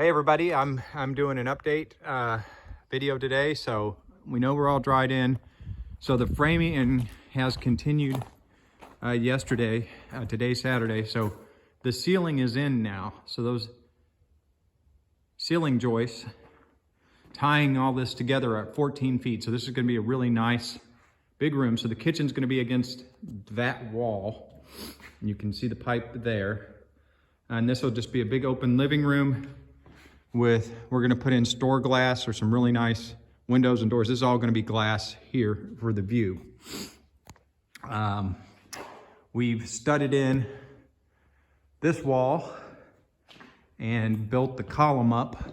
Hey everybody, I'm doing an update video today. So we know we're all dried in. So the framing has continued yesterday, today's Saturday. So the ceiling is in now. So those ceiling joists tying all this together at 14 feet. So this is going to be a really nice big room. So the kitchen's going to be against that wall. And you can see the pipe there. And this will just be a big open living room. We're going to put in store glass or some really nice windows and doors. This is all going to be glass here for the view. We've studded in this wall and built the column up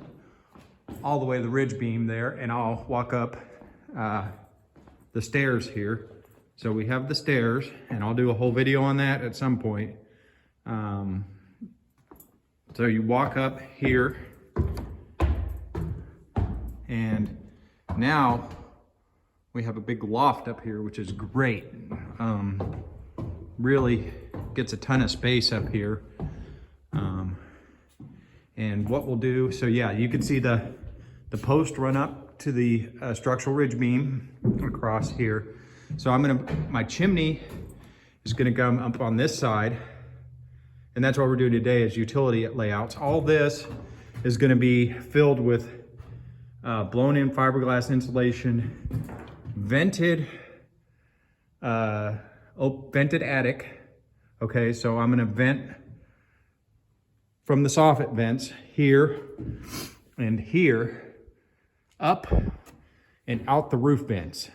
all the way to the ridge beam there, and I'll walk up the stairs here. So we have the stairs, and I'll do a whole video on that at some point. So you walk up here, and now we have a big loft up here, which is great. Really gets a ton of space up here. And what we'll do, so yeah, you can see the post run up to the structural ridge beam across here. So my chimney is gonna come up on this side, and that's what we're doing today is utility layouts. All this is gonna be filled with blown in fiberglass insulation, vented attic. Okay, so I'm gonna vent from the soffit vents here and here up and out the roof vents.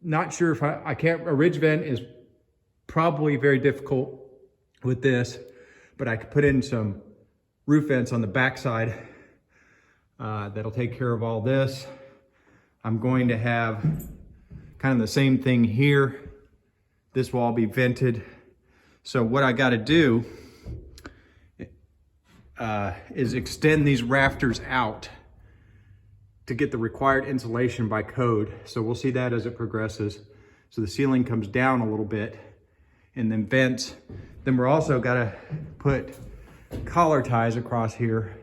Not sure if I can't, a ridge vent is probably very difficult with this, but I could put in some roof vents on the backside that'll take care of all this. I'm going to have kind of the same thing here. This will all be vented. So what I got to do is extend these rafters out to get the required insulation by code. So we'll see that as it progresses. So the ceiling comes down a little bit and then vents. Then we're also got to put collar ties across here.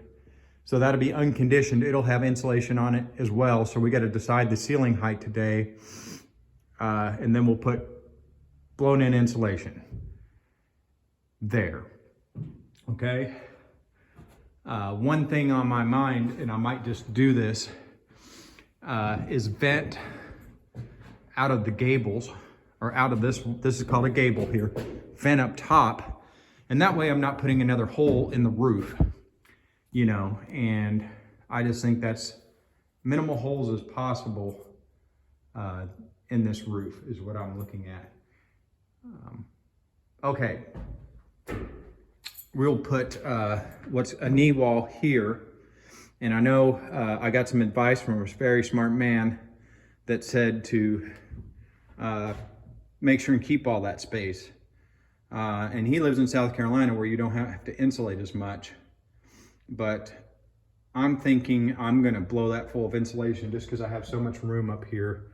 So that'll be unconditioned. It'll have insulation on it as well. So we got to decide the ceiling height today. And then we'll put blown in insulation there. Okay. One thing on my mind, and I might just do this, is vent out of the gables, or out of this is called a gable here, vent up top. And that way I'm not putting another hole in the roof, you know, and I just think that's minimal holes as possible in this roof is what I'm looking at. Okay. We'll put what's a knee wall here. And I know I got some advice from a very smart man that said to make sure and keep all that space. And he lives in South Carolina where you don't have to insulate as much. But I'm thinking I'm gonna blow that full of insulation just because I have so much room up here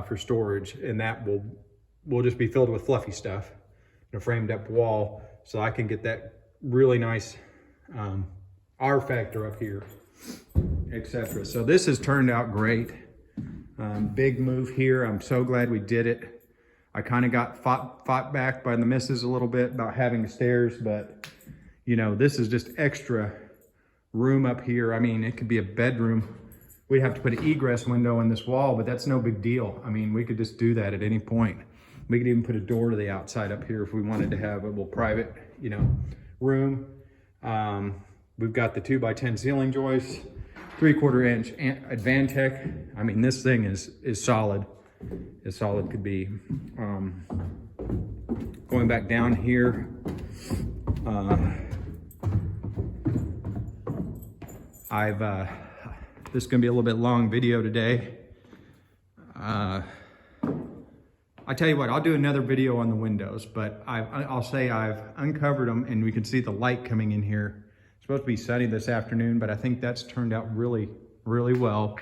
for storage, and that will just be filled with fluffy stuff in a framed up wall, so I can get that really nice R factor up here, etc. So this has turned out great. Big move here. I'm so glad we did it. I kind of got fought back by the missus a little bit about having stairs, but you know, this is just extra room up here. I mean, it could be a bedroom. We'd have to put an egress window in this wall, but that's no big deal. I mean, we could just do that at any point. We could even put a door to the outside up here if we wanted to have a little private, you know, room. We've got the 2x10 ceiling joists, 3/4 inch Advantech. I mean, this thing is solid, as solid could be. Going back down here, this is gonna be a little bit long video today. I tell you what, I'll do another video on the windows, but I'll say I've uncovered them and we can see the light coming in here. It's supposed to be sunny this afternoon, but I think that's turned out really, really well.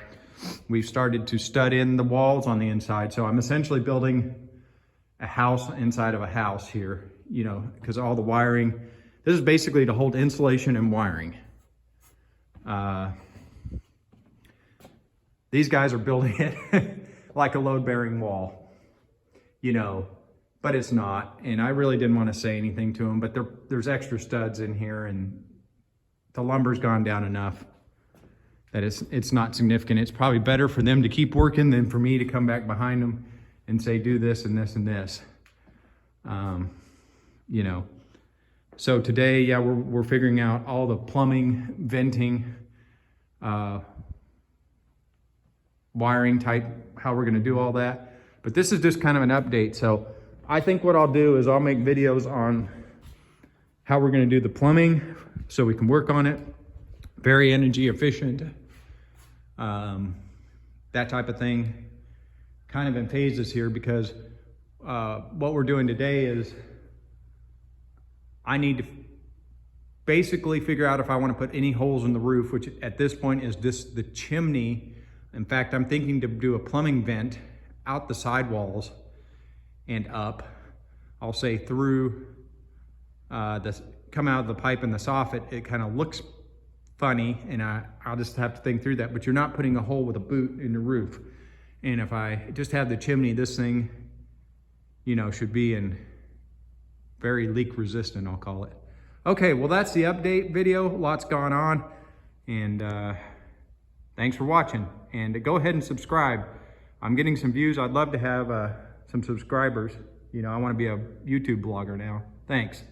We've started to stud in the walls on the inside. So I'm essentially building a house inside of a house here, you know, because all the wiring, This is basically to hold insulation and wiring. These guys are building it like a load-bearing wall, you know, but it's not. And I really didn't want to say anything to them, but there's extra studs in here, and the lumber's gone down enough that it's not significant. It's probably better for them to keep working than for me to come back behind them and say, do this and this and this. You know, so today, yeah, we're figuring out all the plumbing, venting, wiring type, how we're gonna do all that. But this is just kind of an update. So I think what I'll do is I'll make videos on how we're gonna do the plumbing so we can work on it. Very energy efficient, that type of thing. Kind of in phases here, because what we're doing today is I need to basically figure out if I want to put any holes in the roof, which at this point is just the chimney. In fact, I'm thinking to do a plumbing vent out the sidewalls and up. I'll say through come out of the pipe in the soffit. It kind of looks funny, and I'll just have to think through that. But you're not putting a hole with a boot in the roof. And if I just have the chimney, this thing, you know, should be in very leak resistant, I'll call it. Okay, well, that's the update video. Lots gone on, and thanks for watching. And go ahead and subscribe. I'm getting some views. I'd love to have some subscribers. You know, I want to be a YouTube blogger now. Thanks.